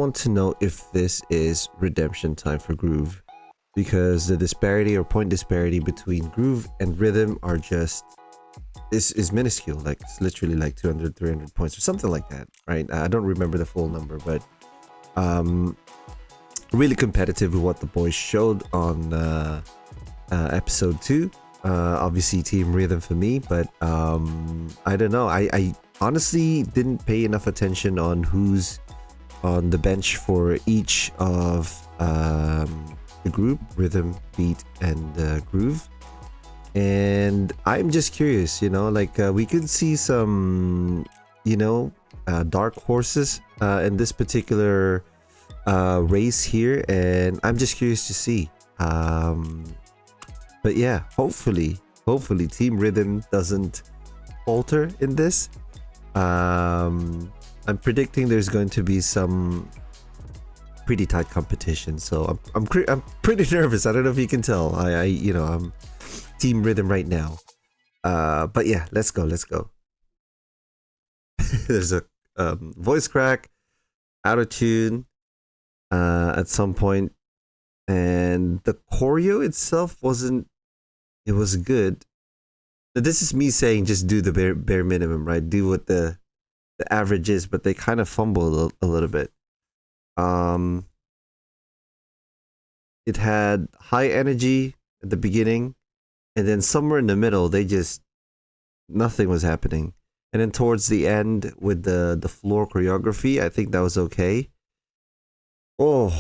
want to know if this is redemption time for Groove, because the disparity or point disparity between Groove and Rhythm are just is minuscule. Like it's literally like 200, 300 points or something like that, right? I don't remember the full number, but really competitive with what the boys showed on episode 2. Obviously Team Rhythm for me, but I don't know. I honestly didn't pay enough attention on who's on the bench for each of the group, Rhythm, Beat, and Groove. And I'm just curious, like we could see some, dark horses in this particular race here, and I'm just curious to see. But yeah, hopefully Team Rhythm doesn't falter in this. I'm predicting there's going to be some pretty tight competition, so I'm pretty nervous. I don't know if you can tell. I'm Team Rhythm right now. But yeah, let's go. There's a voice crack, out of tune at some point, and the choreo itself wasn't. It was good. But this is me saying just do the bare minimum, right? Do what the average is, but they kind of fumbled a little bit. It had high energy at the beginning, and then somewhere in the middle, nothing was happening. And then towards the end with the floor choreography, I think that was okay. Oh,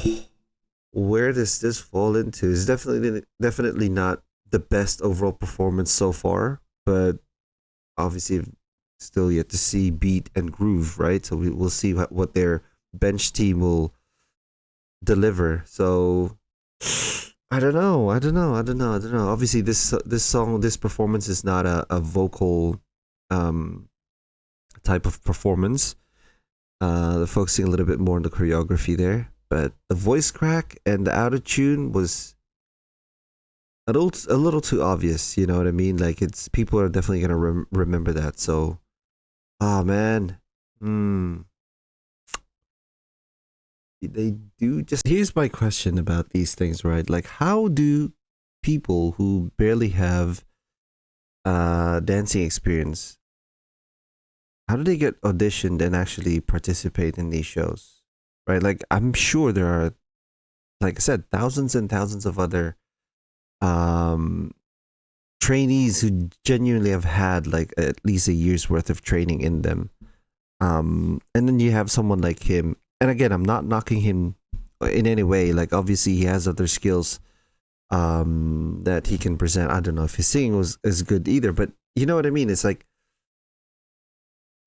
where does this fall into? It's definitely not the best overall performance so far, but obviously still yet to see Beat and Groove, right? So we'll see what their bench team will deliver. So I don't know. Obviously this song, this performance is not a vocal type of performance. They're focusing a little bit more on the choreography there, but the voice crack and the out of tune was a little too obvious, you know what I mean? Like people are definitely gonna remember that. So, man, they do just. Here's my question about these things, right? Like, how do people who barely have dancing experience, how do they get auditioned and actually participate in these shows, right? Like, I'm sure there are, like I said, thousands and thousands of other trainees who genuinely have had like at least a year's worth of training in them, and then you have someone like him, and again, I'm not knocking him in any way. Like obviously he has other skills that he can present. I don't know if his singing was as good either, but you know what I mean. It's like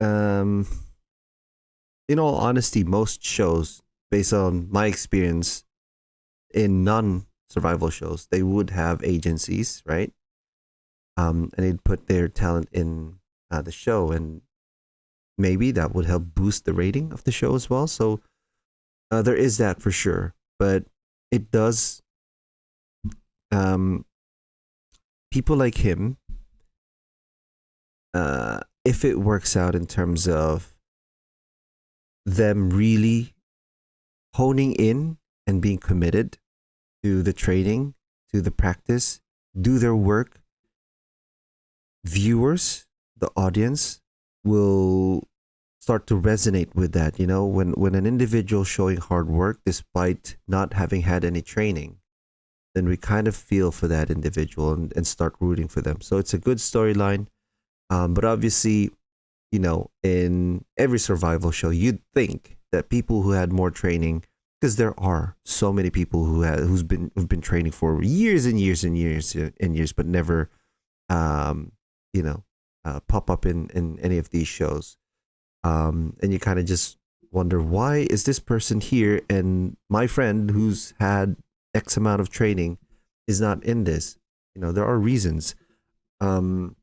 in all honesty, most shows, based on my experience in non-survival shows, they would have agencies, right? And they'd put their talent in the show, and maybe that would help boost the rating of the show as well. So there is that for sure, but it does. People like him, if it works out in terms of them really honing in and being committed to the training, to the practice, do their work, viewers, the audience will start to resonate with that. When an individual showing hard work despite not having had any training, then we kind of feel for that individual and start rooting for them. So it's a good storyline. But obviously, in every survival show, you'd think that people who had more training, because there are so many people who've been training for years and years and years and years, but never, pop up in any of these shows. And you kind of just wonder, why is this person here and my friend who's had X amount of training is not in this? There are reasons. And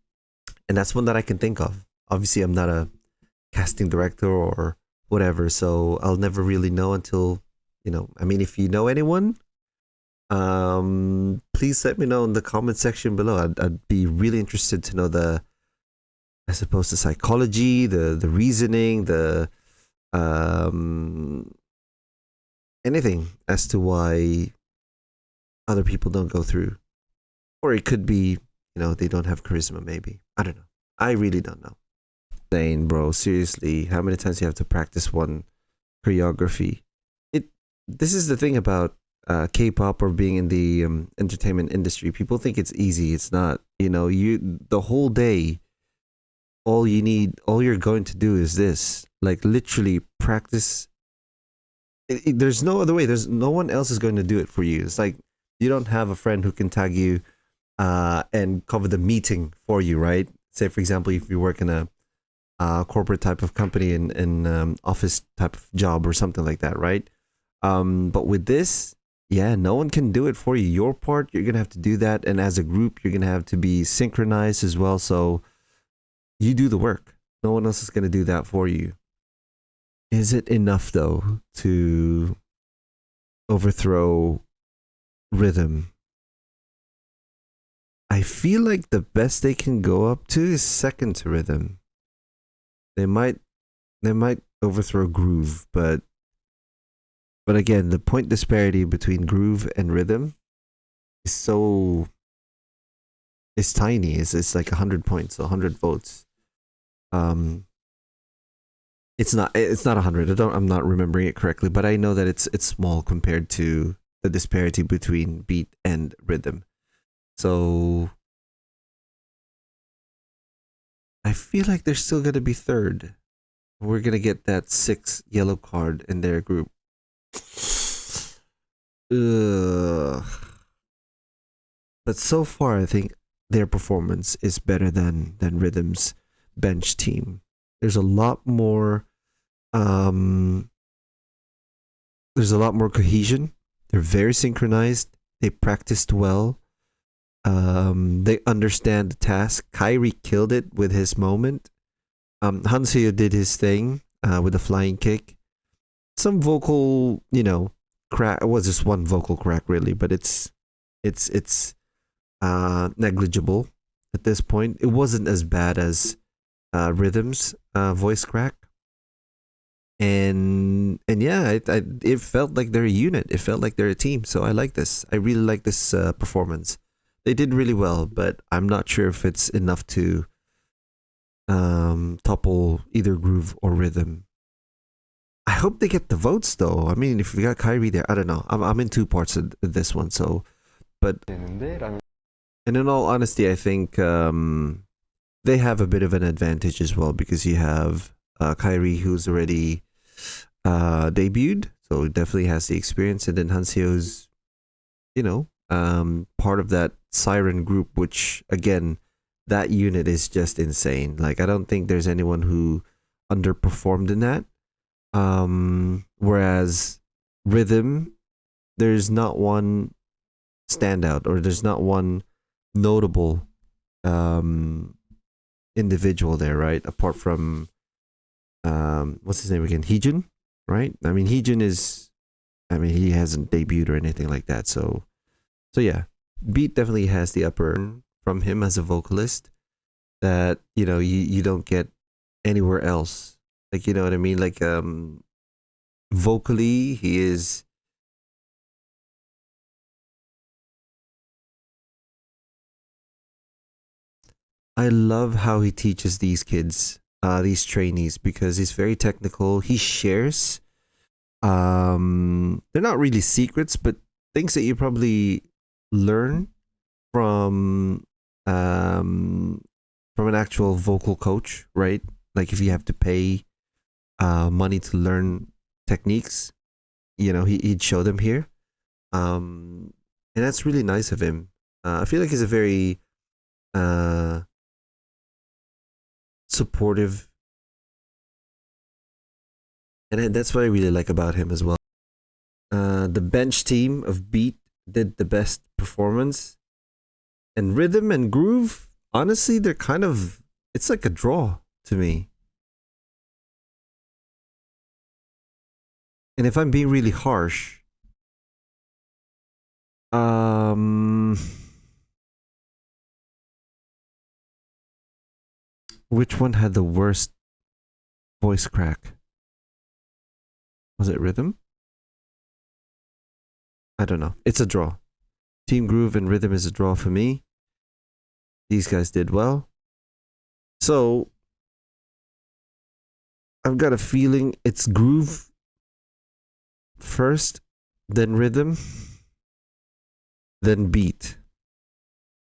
that's one that I can think of. Obviously, I'm not a casting director or whatever, so I'll never really know until, if you know anyone, please let me know in the comment section below. I'd be really interested to know the psychology, the reasoning, the anything as to why other people don't go through. Or it could be, they don't have charisma, maybe. I don't know. I really don't know. Saying, bro, seriously, how many times you have to practice one choreography? This is the thing about K-pop or being in the entertainment industry. People think it's easy. It's not. The whole day, all you're going to do is this. Like literally practice. There's no other way. There's no one else is going to do it for you. It's like you don't have a friend who can tag you and cover the meeting for you, right? Say, for example, if you work in a corporate type of company in office type of job or something like that, right? But with this, yeah, no one can do it for you. Your part, you're gonna have to do that, and as a group, you're gonna have to be synchronized as well. So you do the work. No one else is gonna do that for you. Is it enough though to overthrow rhythm? I feel like the best they can go up to is second to rhythm. They might overthrow groove, but again, the point disparity between groove and rhythm is it's tiny. It's like 100 points, 100 votes. Um, it's not 100. I'm not remembering it correctly, but I know that it's small compared to the disparity between beat and rhythm. So I feel like they're still gonna be third. We're gonna get that 6 yellow card in their group. Ugh. But so far, I think their performance is better than Rhythm's bench team. There's a lot more. There's a lot more cohesion. They're very synchronized. They practiced well. They understand the task. Kyrie killed it with his moment. Hanseo did his thing with the flying kick. Some vocal, crack. It was just one vocal crack, really, but it's negligible at this point. It wasn't as bad as Rhythm's voice crack, and yeah, it felt like they're a unit. It felt like they're a team. So I like this. I really like this performance. They did really well, but I'm not sure if it's enough to topple either groove or rhythm. I hope they get the votes though. I mean, if we got Kyrie there, I don't know. I'm in two parts of this one, so but and in all honesty, I think they have a bit of an advantage as well because you have Kyrie who's already debuted, so definitely has the experience, and then Hanseo's, part of that Siren group, which again, that unit is just insane. Like I don't think there's anyone who underperformed in that. Whereas Rhythm, there's not one standout or there's not one notable individual there, right? Apart from what's his name again? Heejun, right? I mean Heejun he hasn't debuted or anything like that. So yeah. Beat definitely has the upper from him as a vocalist that, you don't get anywhere else. Like, you know what I mean? Like vocally he is I love how he teaches these kids, these trainees, because he's very technical. He shares. They're not really secrets, but things that you probably learn from from an actual vocal coach, right? Like if you have to pay money to learn techniques, he'd show them here. And that's really nice of him. I feel like he's a very supportive, and that's what I really like about him as well. The bench team of Beat did the best performance, and Rhythm and Groove, honestly, they're kind of, it's like a draw to me. And if I'm being really harsh, which one had the worst voice crack? Was it Rhythm? I don't know. It's a draw. Team Groove and Rhythm is a draw for me. These guys did well. So I've got a feeling it's Groove first, then Rhythm, then Beat.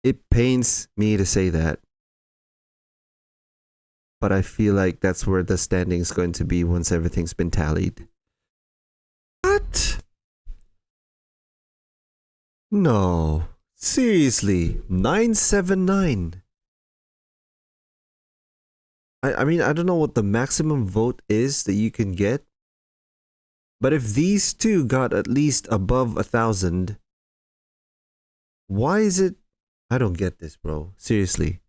It pains me to say that, but I feel like that's where the standing's going to be once everything's been tallied. What? No. Seriously. 979. I mean, I don't know what the maximum vote is that you can get. But if these two got at least above 1,000, why is it? I don't get this, bro. Seriously.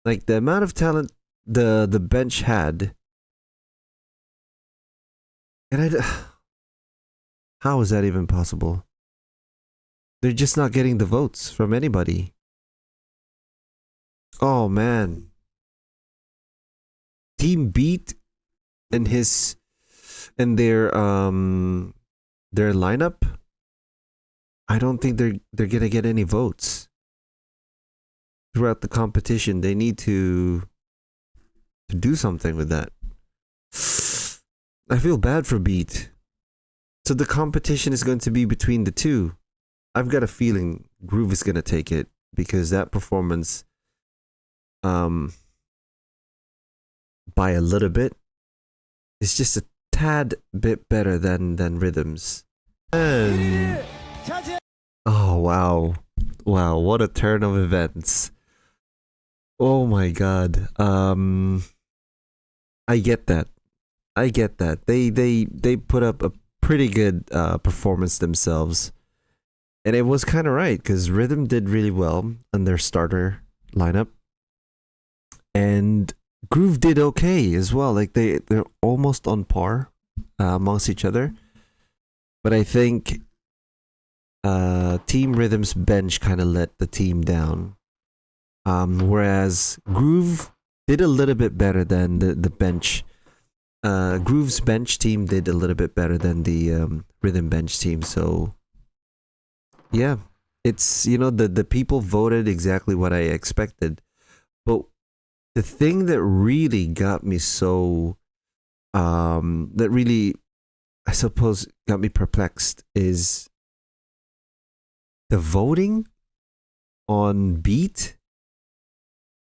Like, the amount of talent the bench had. And how is that even possible? They're just not getting the votes from anybody. Oh, man. Team Beat and their lineup, I don't think they're gonna get any votes throughout the competition. They need to do something with that. I feel bad for Beat. So the competition is going to be between the two. I've got a feeling Groove is gonna take it because that performance, by a little bit, is just a tad bit better than Rhythm's. And oh wow, what a turn of events! Oh my god. I get that. They put up a pretty good performance themselves, and it was kind of right because Rhythm did really well on their starter lineup, and Groove did okay as well. Like they're almost on par amongst each other, but I think Team Rhythm's bench kind of let the team down, whereas Groove did a little bit better than the bench. Groove's bench team did a little bit better than the Rhythm bench team. So yeah, it's, you know, the people voted exactly what I expected. But the thing that really got me so that really, I suppose, got me perplexed is the voting on Beat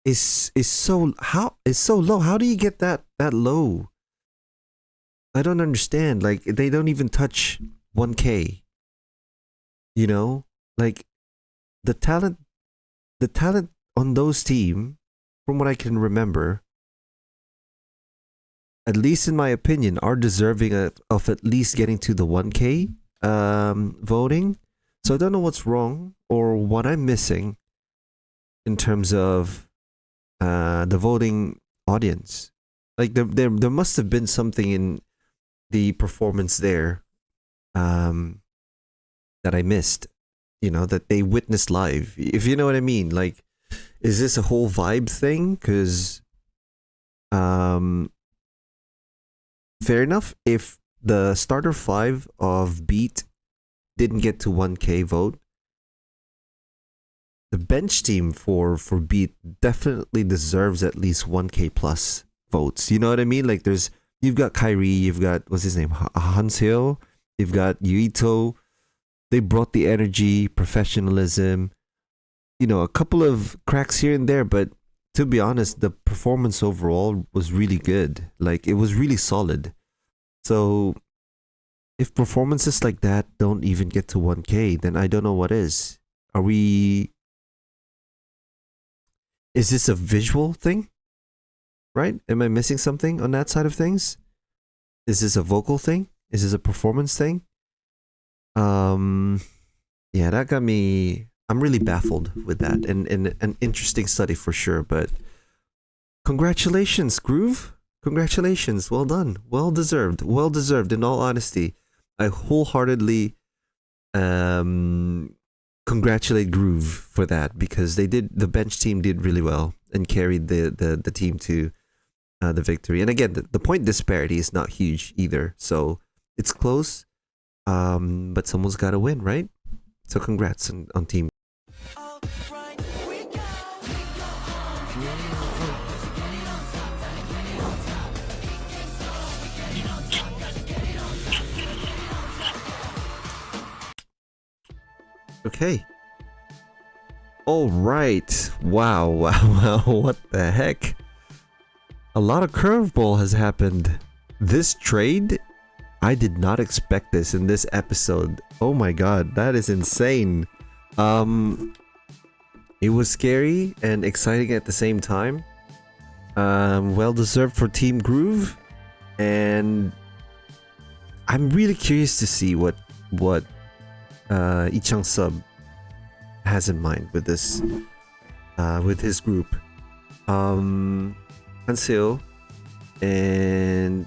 is so low. How do you get that low? I don't understand. Like, they don't even touch 1K. You know, like the talent on those team, from what I can remember, at least in my opinion, are deserving of at least getting to the 1K voting. So I don't know what's wrong or what I'm missing in terms of the voting audience. Like there must have been something in the performance there that I missed, you know, that they witnessed live, if you know what I mean. Like, is this a whole vibe thing? Because fair enough, if the starter 5 of Beat didn't get to 1K vote, the bench team for Beat definitely deserves at least 1K plus votes. You know what I mean? Like, you've got Kyrie, you've got, what's his name, Hanseo, you've got Yuito. They brought the energy, professionalism, you know, a couple of cracks here and there, but to be honest, the performance overall was really good. Like, it was really solid. So if performances like that don't even get to 1K, then I don't know what is. Is this a visual thing? Right? Am I missing something on that side of things? Is this a vocal thing? Is this a performance thing? Yeah, that got me. I'm really baffled with that, and an interesting study for sure. But congratulations, Groove. Congratulations. Well done. Well deserved. Well deserved. In all honesty, I wholeheartedly congratulate Groove for that, because the bench team did really well and carried the team to the victory. And again, the point disparity is not huge either, so it's close. But someone's got to win, right? So congrats on team. Okay. All right. Wow. Wow. What the heck? A lot of curveball has happened. This trade, I did not expect this in this episode. Oh my god, that is insane. It was scary and exciting at the same time. Well deserved for Team Groove, and I'm really curious to see what Ichang Sub has in mind with this, with his group. Hanseo and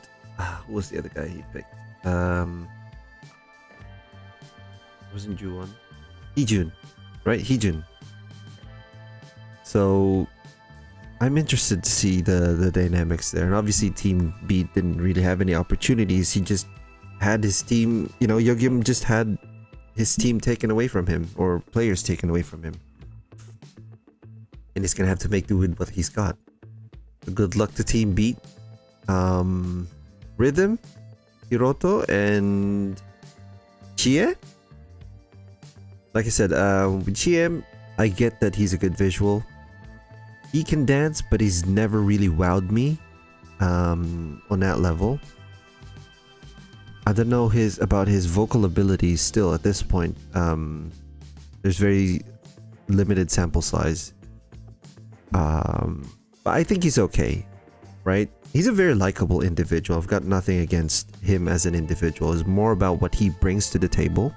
who was the other guy he picked? Wasn't Juwon? Heejun, right? Heejun. So I'm interested to see the dynamics there, and obviously Team Beat didn't really have any opportunities. He just had his team, you know, Yeogyum just had his team taken away from him, or players taken away from him, and he's gonna have to make do with what he's got. So good luck to Team Beat. Rhythm, Hiroto, and Chie. Like I said, with Chie, I get that he's a good visual. He can dance, but he's never really wowed me on that level. I don't know about his vocal abilities still at this point. There's very limited sample size. But I think he's okay, right? He's a very likable individual. I've got nothing against him as an individual. It's more about what he brings to the table.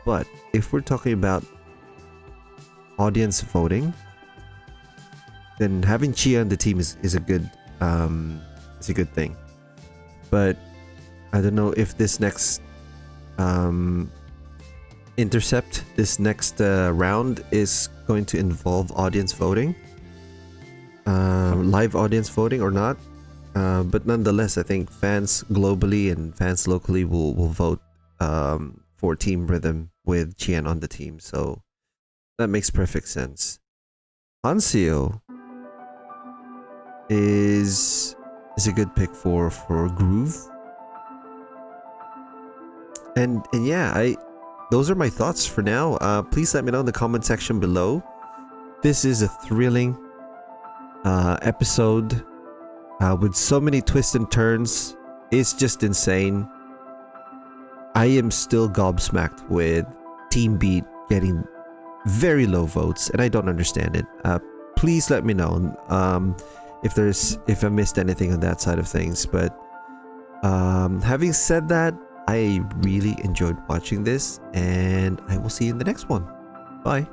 But if we're talking about audience voting, then having Chia on the team is a good thing. But I don't know if this next intercept, this next round is going to involve audience voting, live audience voting or not. But nonetheless, I think fans globally and fans locally will vote for Team Rhythm with Chien on the team. So that makes perfect sense. Hanseo is a good pick for Groove. And yeah, those are my thoughts for now. Please let me know in the comment section below. This is a thrilling episode with so many twists and turns. It's just insane. I am still gobsmacked with Team Beat getting very low votes, and I don't understand it. Please let me know if I missed anything on that side of things. But having said that, I really enjoyed watching this, and I will see you in the next one. Bye.